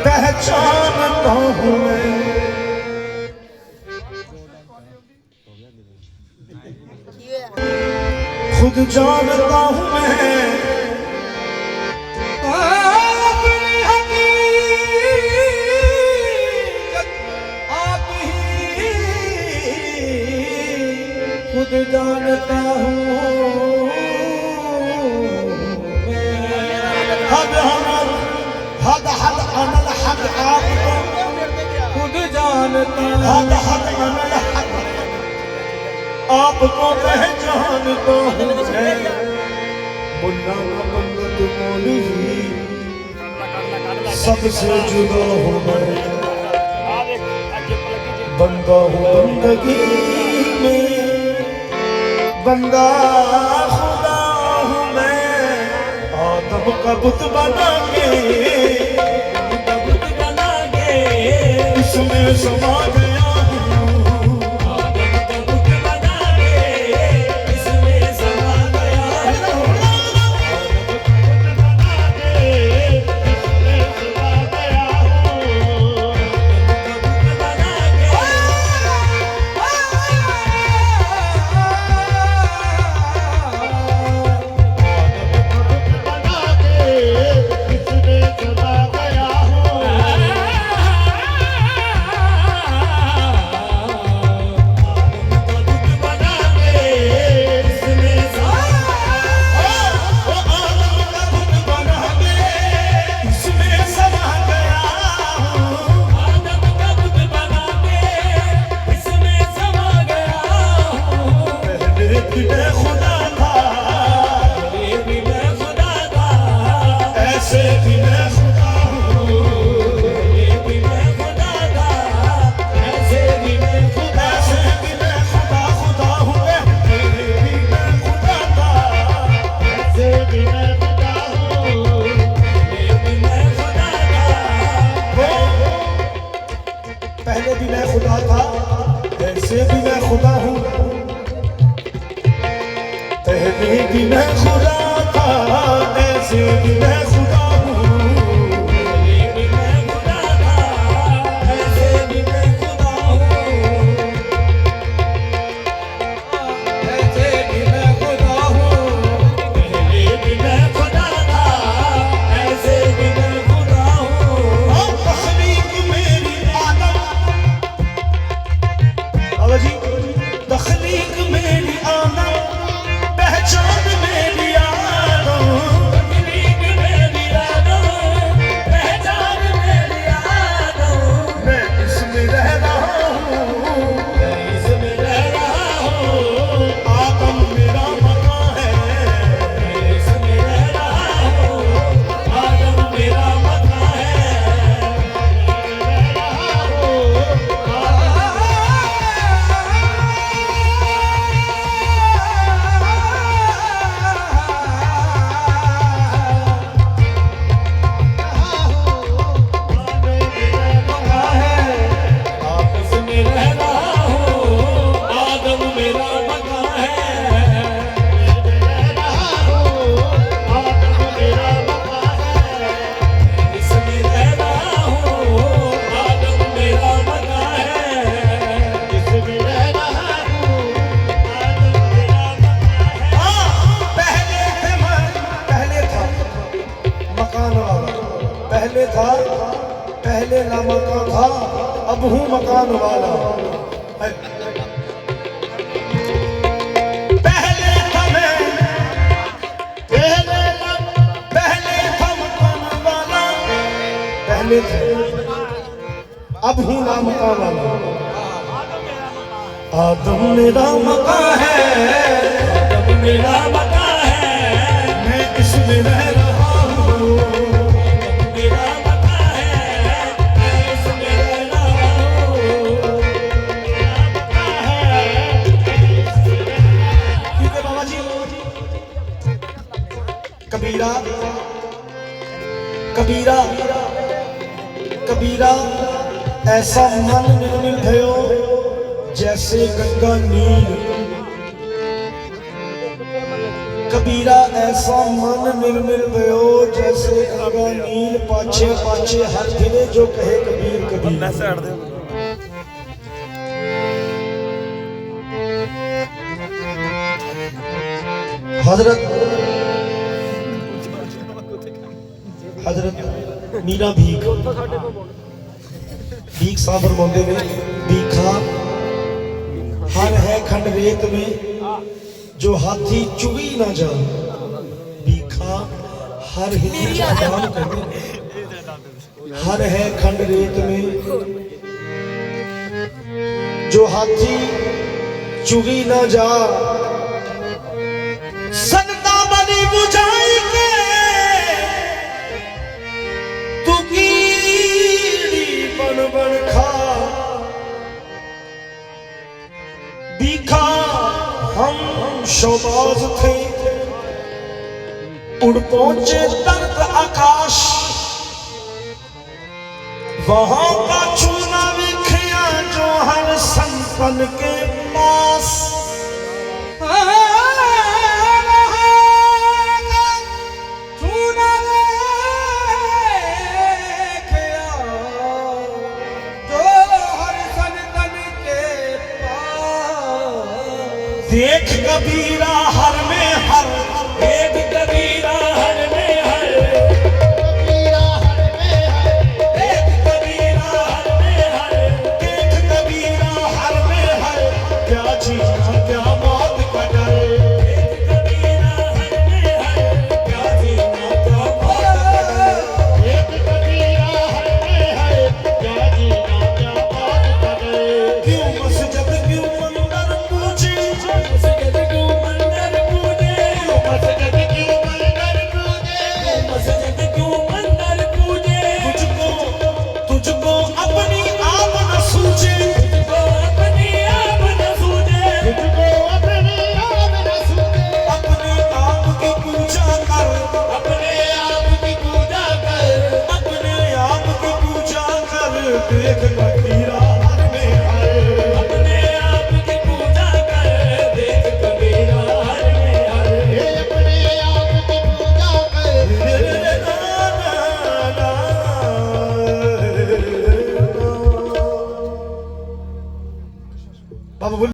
पहचानता हूँ मैं, खुद जानता हूँ मैं अपनी हकीकत आप ही खुद जानता हूँ। हद हद हद अनल हद आपको खुद जानता, हद हद अनल हद आपको पहचानता हूँ मैं। मुन्ना का बंदा मौलवी सबसे जुदा हूँ मैं, बंदा हूँ बंदगी में, बंदा खुदा हूँ मैं। आदम का बुत बना के इसमें समा गया हूँ। आदम का बुत बना के इसमें समा गया हूँ। पहले भी मैं खुदा था, ऐसे भी मैं खुदा हूँ। पहले भी मैं खुदा था, ऐसे भी मैं खुदा हूँ। पहले भी मैं खुदा था, ऐसे भी मैं खुदा हूँ। ऐसे भी मैं खुदा हूँ। पहले भी मैं खुदा था, ऐसे भी मैं खुदा हूँ। तख्लीक मेरी आदम, बाबा जी, तख्लीक मेरी आदम, पहचान मेरी आदम, तख्लीक मेरी आदम, पहचान मेरी आदम। मैं इसमें रह रहा हूँ, मैं इसमें रह रहा हूँ। आदम मेरा मकान है, मैं इसमें रह रहा हूँ। आदम मेरा मकान है, मैं रह रहा हूँ। पहले था, पहले लामकान था, अब हूँ मकान वाला। पहले था मैं, पहले था मकान वाला, पहले थे, अब हूँ लामकान वाला। आदम मेरा मकान है, आदम मेरा मकान है, मैं इसमें रह रहा हूँ। कबीरा कबीरा कबीरा ऐसा मन निर्मल भयो जैसे गंगा नीर। कबीरा ऐसा मन निर्मल भयो जैसे आगा नील पाछे पाछे हर फिरे जो कहे कबीर कबीर। हजरत मीरा भीख साहब फरमाते ने भीखा हर है खंड रेत में जो हाथी चुगी ना जा। भीखा हर हिंदी काम करे हर है खंड रेत में जो हाथी चुगी ना जा। सनता बनी बुझाई के तू कीड़ी बन बन खा। भीखा हम शोबाज थे उड़ पहुंचे तर्क आकाश वहां का चूना विखया जो हर संतन के पास। देख कबीरा हर में हर देख कबीरा हर में हर कबीरा हर में हर देख कबीरा हर में हर देख कबीरा हर में हर क्या जीना क्या मौत का डर। देख कबीरा हर में हर क्या जीना क्या मौत का डर। देख कबीरा हर में हर क्या जीना क्या मौत का डर। क्यों मस्जिद क्यों मंदिर पूछी मस्जिद क्यों मंदिर पूजे मस्जिद क्यों मंदिर पूजे मस्जिद क्यों मंदिर पूजे। तुझको अपनी आप न सूझे तुझको अपनी आप न सूझे तुझको अपनी आप न सूझे। अपने आप की पूजा कर अपने आप की पूजा कर अपने आप की पूजा कर। देख कबीरा